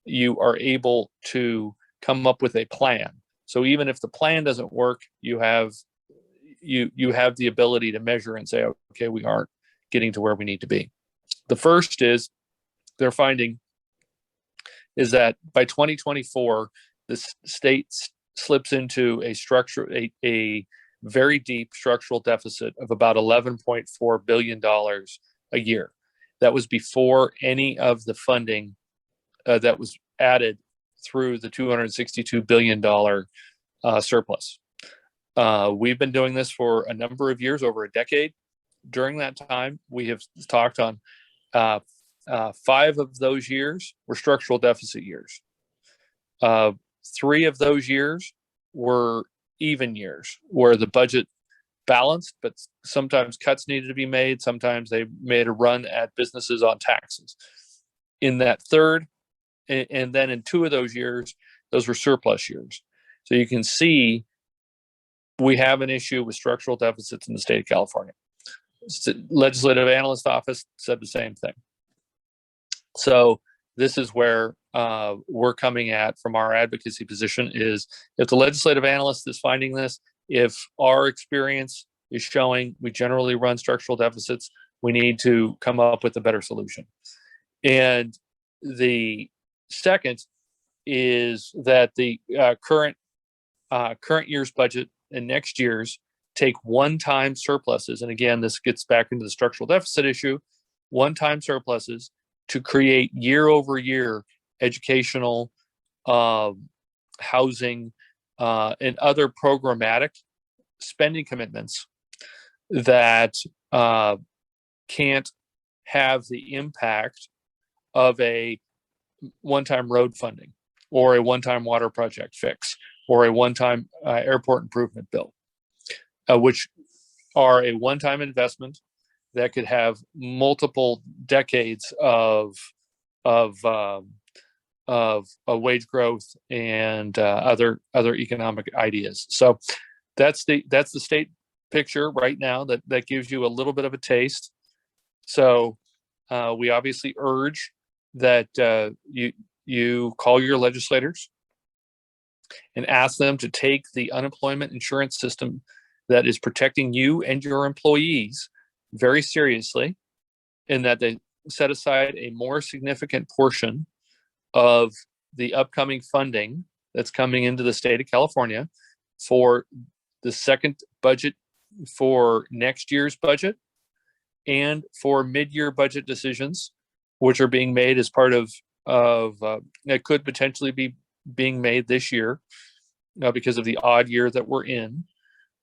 you are able to come up with a plan. So even if the plan doesn't work, you have the ability to measure and say, okay, we aren't getting to where we need to be. The first is they're finding is that by 2024, the state slips into a very deep structural deficit of about $11.4 billion a year. That was before any of the funding that was added through the $262 billion surplus. We've been doing this for a number of years, over a decade. During that time, we have talked on 5 of those years were structural deficit years. 3 of those years were even years where the budget balanced, but sometimes cuts needed to be made. Sometimes they made a run at businesses on taxes. In that third, and then in 2 of those years, those were surplus years. So you can see we have an issue with structural deficits in the state of California. Legislative Analyst Office said the same thing. So this is where we're coming at from our advocacy position is if the legislative analyst is finding this, if our experience is showing we generally run structural deficits, we need to come up with a better solution. And the second is that the current year's budget and next year's take one-time surpluses. And again, this gets back into the structural deficit issue, one-time surpluses to create year-over-year educational, housing, and other programmatic spending commitments that can't have the impact of a one-time road funding or a one-time water project fix or a one-time airport improvement bill, which are a one-time investment that could have multiple decades of wage growth and other economic ideas. So that's the state picture right now. That gives you a little bit of a taste. So we obviously urge that you call your legislators and ask them to take the unemployment insurance system that is protecting you and your employees very seriously, and that they set aside a more significant portion of the upcoming funding that's coming into the state of California for the second budget for next year's budget and for mid-year budget decisions, which are being made as part of that could potentially be being made this year because of the odd year that we're in,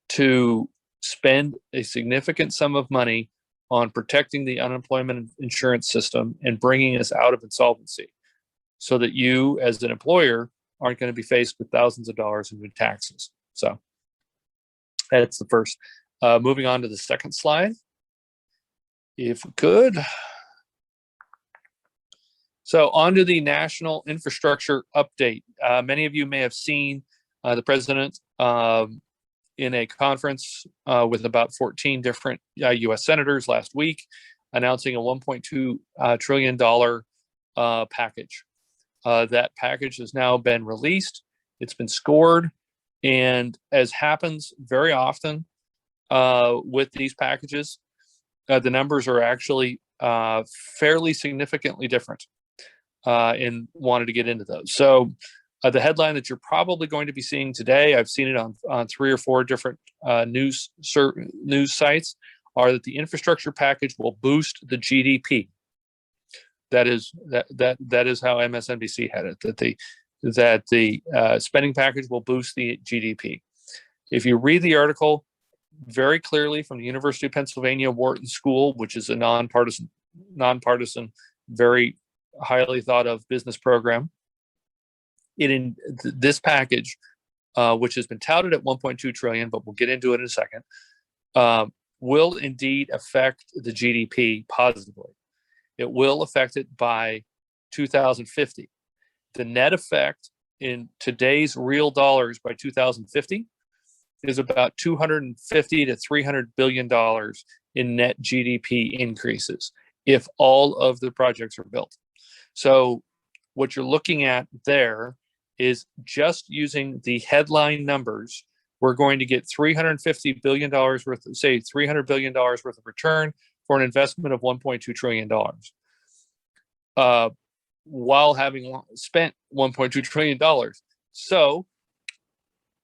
to spend a significant sum of money on protecting the unemployment insurance system and bringing us out of insolvency so that you as an employer aren't going to be faced with thousands of dollars in new taxes. So that's the first. Moving on to the second slide, if we could. So on to the national infrastructure update. Many of you may have seen the president in a conference with about 14 different U.S. senators last week, announcing a $1.2 trillion package. That package has now been released. It's been scored. And as happens very often with these packages, the numbers are actually fairly significantly different, and wanted to get into those. So the headline that you're probably going to be seeing today, I've seen it on 3 or 4 different news sites, are that the infrastructure package will boost the GDP. That is how MSNBC had it, that the spending package will boost the GDP. If you read the article very clearly from the University of Pennsylvania Wharton School, which is a nonpartisan, very highly thought of business program, this package, which has been touted at 1.2 trillion, but we'll get into it in a second, will indeed affect the GDP positively. It will affect it by 2050. The net effect in today's real dollars by 2050 is about $250 to $300 billion in net GDP increases if all of the projects are built. So what you're looking at there is just using the headline numbers, we're going to get $350 billion worth, say $300 billion worth of return for an investment of $1.2 trillion. While having spent $1.2 trillion. So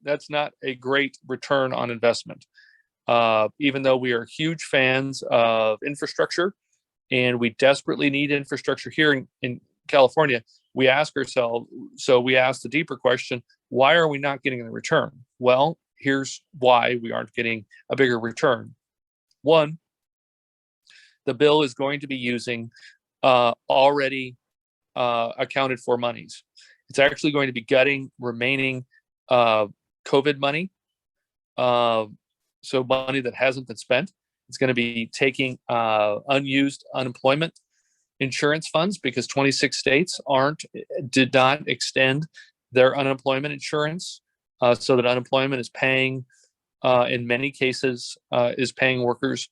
that's not a great return on investment. Even though we are huge fans of infrastructure and we desperately need infrastructure here in California, we ask ourselves, so we ask the deeper question, why are we not getting the return? Well, here's why we aren't getting a bigger return. One, the bill is going to be using already accounted for monies. It's actually going to be gutting remaining COVID money, so money that hasn't been spent. It's going to be taking unused unemployment insurance funds because 26 states did not extend their unemployment insurance, so that unemployment is paying in many cases is paying workers,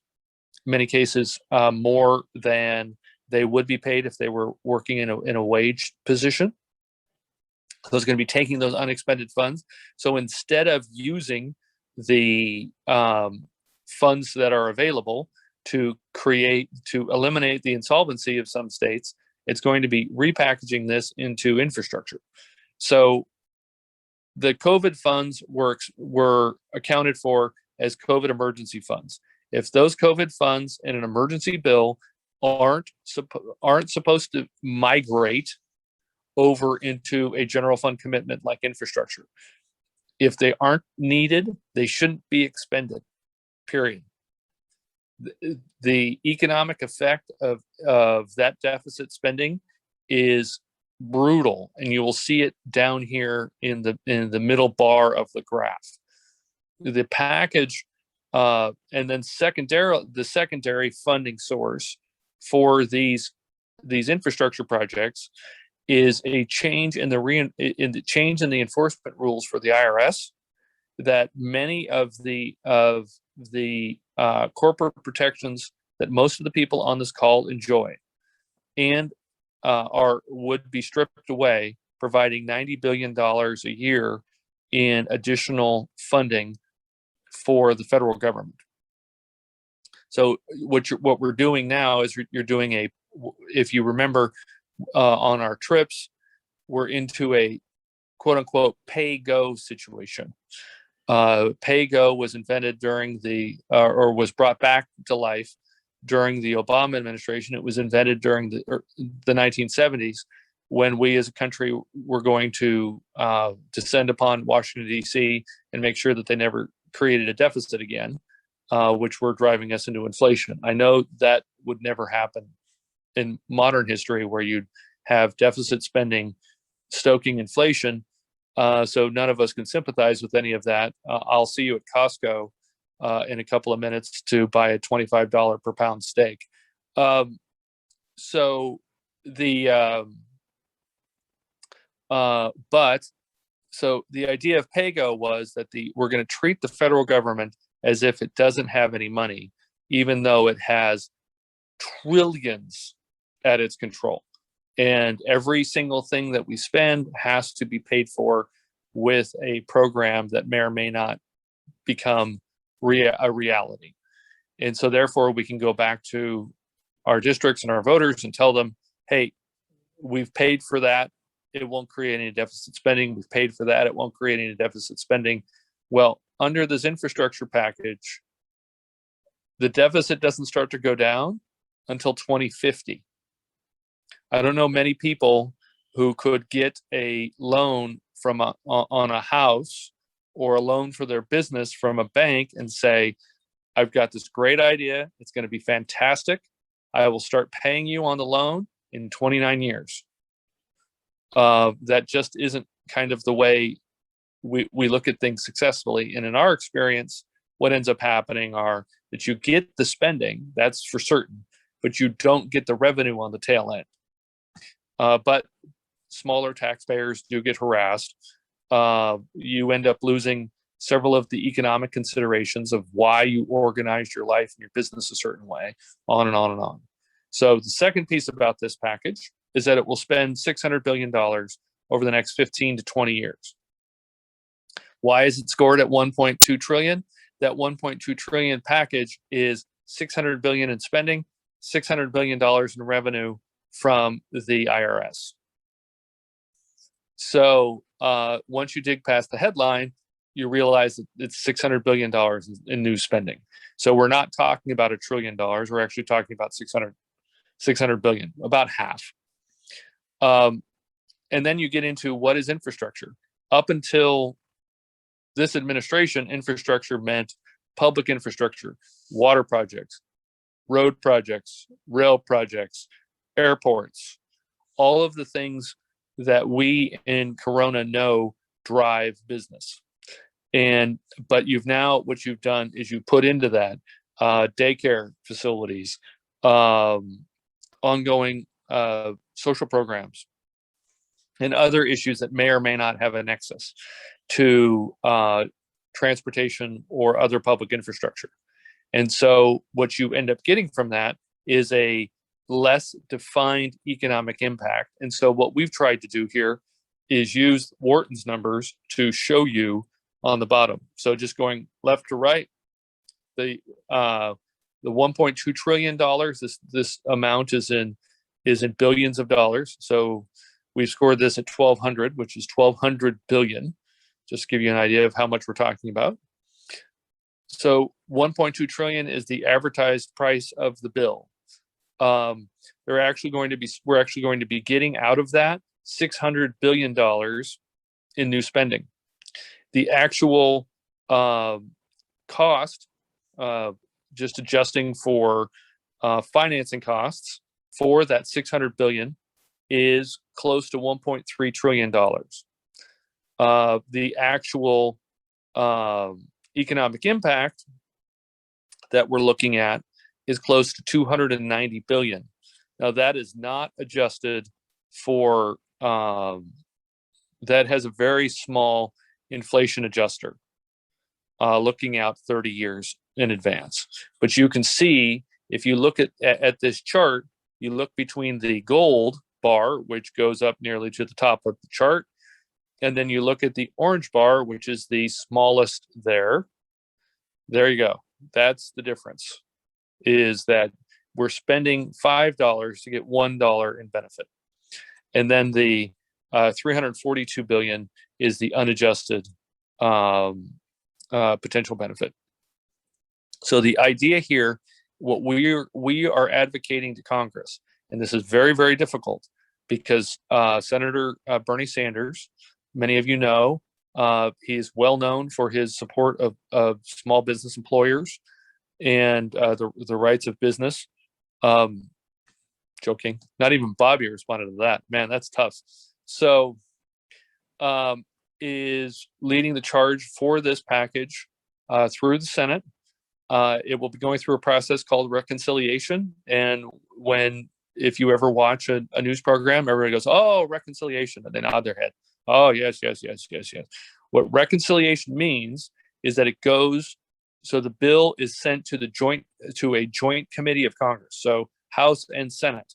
many cases more than they would be paid if they were working in a wage position. So it's going to be taking those unexpended funds. So instead of using the funds that are available to eliminate the insolvency of some states, it's going to be repackaging this into infrastructure. So the COVID funds were accounted for as COVID emergency funds. If those COVID funds in an emergency bill aren't supposed to migrate over into a general fund commitment like infrastructure, if they aren't needed, they shouldn't be expended, period. The economic effect of that deficit spending is brutal, and you will see it down here in the middle bar of the graph. The package, and then the secondary funding source for these infrastructure projects is a change in the enforcement rules for the IRS, that many of the corporate protections that most of the people on this call enjoy and would be stripped away, providing $90 billion a year in additional funding for the federal government. So what we're doing now is you're doing if you remember on our trips, we're into a quote unquote pay-go situation. Pay-go was invented during or was brought back to life during the Obama administration. It was invented during the 1970s, when we as a country were going to descend upon Washington, D.C. and make sure that they never created a deficit again, which were driving us into inflation. I know that would never happen in modern history, where you'd have deficit spending stoking inflation. So none of us can sympathize with any of that. I'll see you at Costco in a couple of minutes to buy a $25 per pound steak. So the idea of pay-go was that we're going to treat the federal government as if it doesn't have any money, even though it has trillions at its control. And every single thing that we spend has to be paid for with a program that may or may not become a reality. And so therefore we can go back to our districts and our voters and tell them, hey, we've paid for that. It won't create any deficit spending. We've paid for that. It won't create any deficit spending. Well, under this infrastructure package, the deficit doesn't start to go down until 2050. I don't know many people who could get a loan on a house or a loan for their business from a bank and say, I've got this great idea. It's going to be fantastic. I will start paying you on the loan in 29 years. That just isn't kind of the way we look at things successfully. And in our experience, what ends up happening are that you get the spending, that's for certain, but you don't get the revenue on the tail end. But smaller taxpayers do get harassed. You end up losing several of the economic considerations of why you organized your life and your business a certain way, on and on and on. So the second piece about this package is that it will spend $600 billion over the next 15 to 20 years. Why is it scored at 1.2 trillion? That 1.2 trillion package is 600 billion in spending, $600 billion in revenue from the IRS. So once you dig past the headline, you realize that it's $600 billion in new spending. So we're not talking about $1 trillion. We're actually talking about 600 billion, about half. And then you get into what is infrastructure. Up until this administration, infrastructure meant public infrastructure, water projects, road projects, rail projects, airports, all of the things that we in Corona know drive business. But what you've done is you put into that daycare facilities, ongoing social programs, and other issues that may or may not have a nexus to transportation or other public infrastructure. And so what you end up getting from that is a less defined economic impact. And so what we've tried to do here is use Wharton's numbers to show you on the bottom. So just going left to right, the $1.2 trillion, this amount is in billions of dollars. So we've scored this at 1,200, which is 1,200 billion. Just to give you an idea of how much we're talking about. So 1.2 trillion is the advertised price of the bill. We're actually going to be getting out of that $600 billion in new spending. The actual cost, just adjusting for financing costs for that 600 billion, is close to $1.3 trillion. The actual economic impact that we're looking at is close to 290 billion. Now that is not adjusted for, that has a very small inflation adjuster, looking out 30 years in advance. But you can see, if you look at this chart, you look between the gold bar, which goes up nearly to the top of the chart, and then you look at the orange bar, which is the smallest there. There you go. That's the difference, is that we're spending $5 to get $1 in benefit. And then the 342 billion is the unadjusted potential benefit. So the idea here, what we are advocating to Congress, and this is very, very difficult because Senator Bernie Sanders, many of you know, he is well known for his support of small business employers and the rights of business. Joking, not even Bobby responded to that. Man, that's tough. So is leading the charge for this package through the Senate. It will be going through a process called reconciliation. And if you ever watch a news program, everybody goes, "Oh, reconciliation," and they nod their head. Oh, yes, yes, yes, yes, yes. What reconciliation means is that it goes, so the bill is sent to a joint committee of Congress, so House and Senate.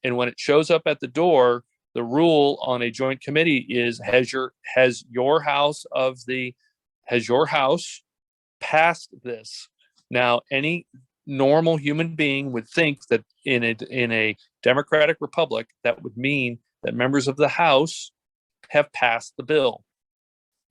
And when it shows up at the door, the rule on a joint committee is, has your house passed this? Now, any normal human being would think that in a democratic republic, that would mean that members of the House have passed the bill,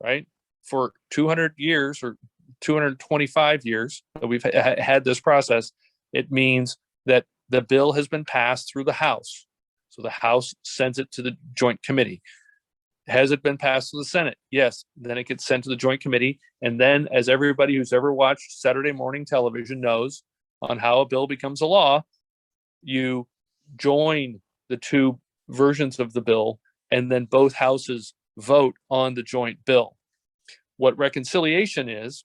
right? For 200 years or 225 years that we've had this process, it means that the bill has been passed through the House. So the House sends it to the joint committee. Has it been passed to the Senate? Yes. Then it gets sent to the joint committee. And then, as everybody who's ever watched Saturday morning television knows, on how a bill becomes a law, you join the two versions of the bill, and then both houses vote on the joint bill. What reconciliation is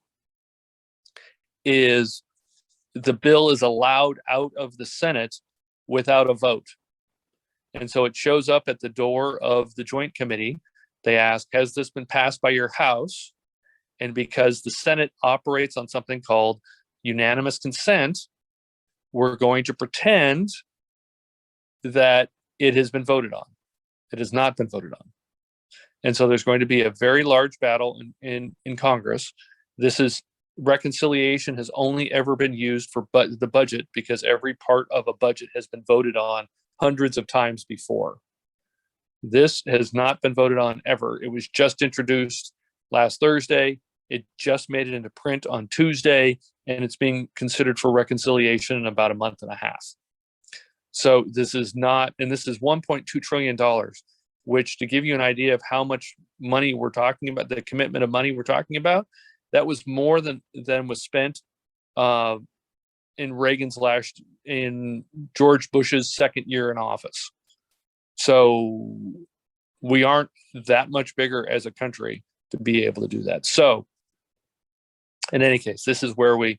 the bill is allowed out of the Senate without a vote. And so it shows up at the door of the joint committee. They ask, has this been passed by your House? And because the Senate operates on something called unanimous consent, we're going to pretend that it has been voted on. It has not been voted on. And so there's going to be a very large battle in Congress. Reconciliation has only ever been used for the budget because every part of a budget has been voted on hundreds of times before. This has not been voted on ever. It was just introduced last Thursday. It just made it into print on Tuesday, and it's being considered for reconciliation in about a month and a half. So this is $1.2 trillion, which, to give you an idea of how much money we're talking about, the commitment of money we're talking about, that was more than was spent in George Bush's second year in office. So we aren't that much bigger as a country to be able to do that. So in any case, this is where we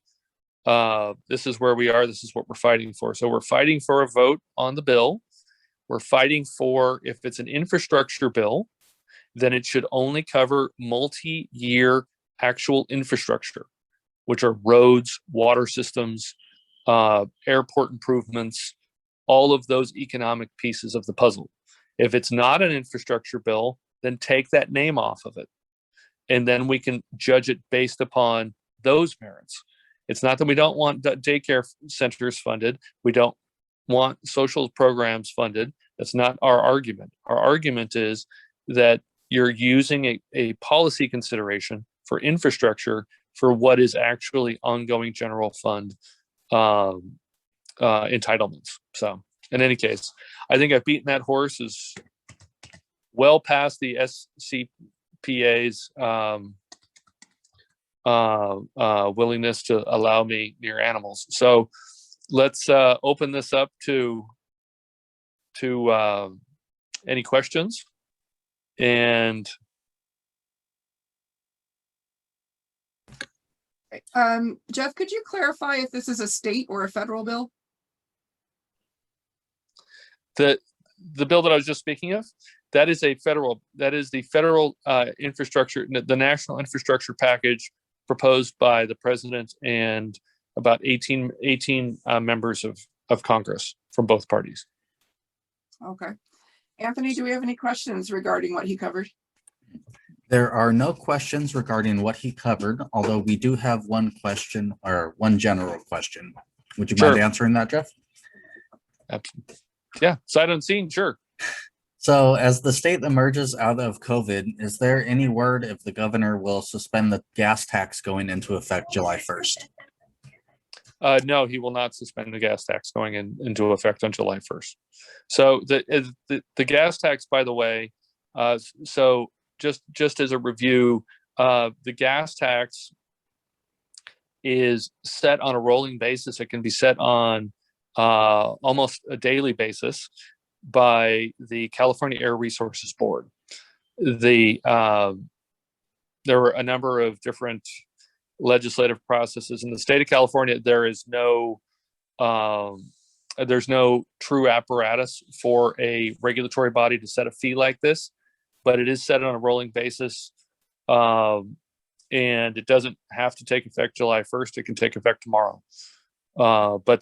are. This is what we're fighting for. So we're fighting for a vote on the bill. We're fighting for, if it's an infrastructure bill, then it should only cover multi-year actual infrastructure, which are roads, water systems, airport improvements, all of those economic pieces of the puzzle. If it's not an infrastructure bill, then take that name off of it. And then we can judge it based upon those merits. It's not that we don't want daycare centers funded. We don't want social programs funded. That's not our argument. Our argument is that you're using a policy consideration for infrastructure for what is actually ongoing general fund entitlements. So in any case, I think I've beaten that horse is well past the SCPA's willingness to allow me near animals. So let's open this up to any questions. And Jeff, could you clarify if this is a state or a federal bill? the bill that I was just speaking of, that is the federal infrastructure, the national infrastructure package proposed by the president and about 18 members of Congress from both parties. Okay. Anthony, do we have any questions regarding what he covered? There are no questions regarding what he covered, although we do have one question or one general question. Would you mind Sure. answering that, Jeff? Absolutely. Yeah, sight unseen, sure. So as the state emerges out of COVID, is there any word if the governor will suspend the gas tax going into effect July 1st? No, he will not suspend the gas tax going into effect on July 1st. So the gas tax, by the way, so just as a review, the gas tax is set on a rolling basis. It can be set on almost a daily basis by the California Air Resources Board. There were a number of different legislative processes in the state of California. There's no true apparatus for a regulatory body to set a fee like this, but it is set on a rolling basis, and it doesn't have to take effect July 1st. It can take effect tomorrow. But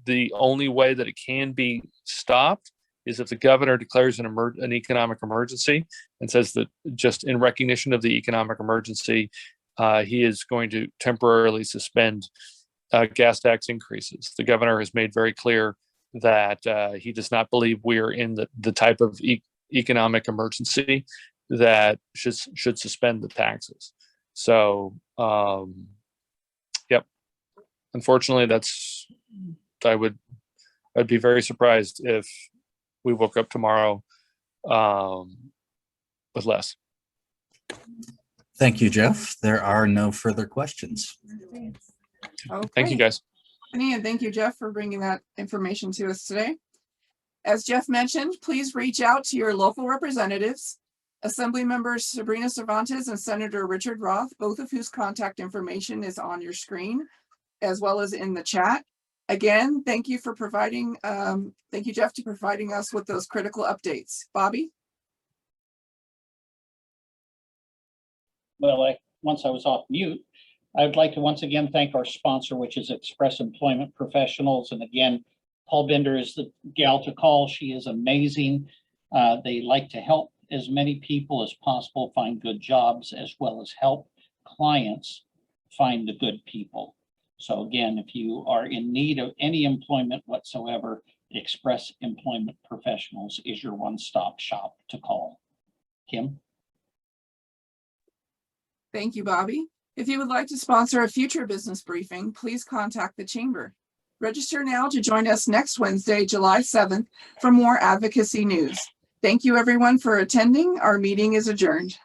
the only way that it can be stopped is if the governor declares an economic emergency and says that just in recognition of the economic emergency, he is going to temporarily suspend gas tax increases. The governor has made very clear that he does not believe we are in the type of economic emergency that should suspend the taxes. So, yep. Unfortunately, I'd be very surprised if we woke up tomorrow with less. Thank you, Jeff. There are no further questions. Okay. Thank you, guys. And thank you, Jeff, for bringing that information to us today. As Jeff mentioned, please reach out to your local representatives, Assembly members Sabrina Cervantes and Senator Richard Roth, both of whose contact information is on your screen, as well as in the chat. Again, thank you for providing, thank you, Jeff, for providing us with those critical updates. Bobby? Well, once I was off mute, I would like to once again thank our sponsor, which is Express Employment Professionals. And again, Paul Bender is the gal to call. She is amazing. They like to help as many people as possible find good jobs, as well as help clients find the good people. So again, if you are in need of any employment whatsoever, Express Employment Professionals is your one-stop shop to call. Kim? Thank you, Bobby. If you would like to sponsor a future business briefing, please contact the Chamber. Register now to join us next Wednesday, July 7th, for more advocacy news. Thank you, everyone, for attending. Our meeting is adjourned.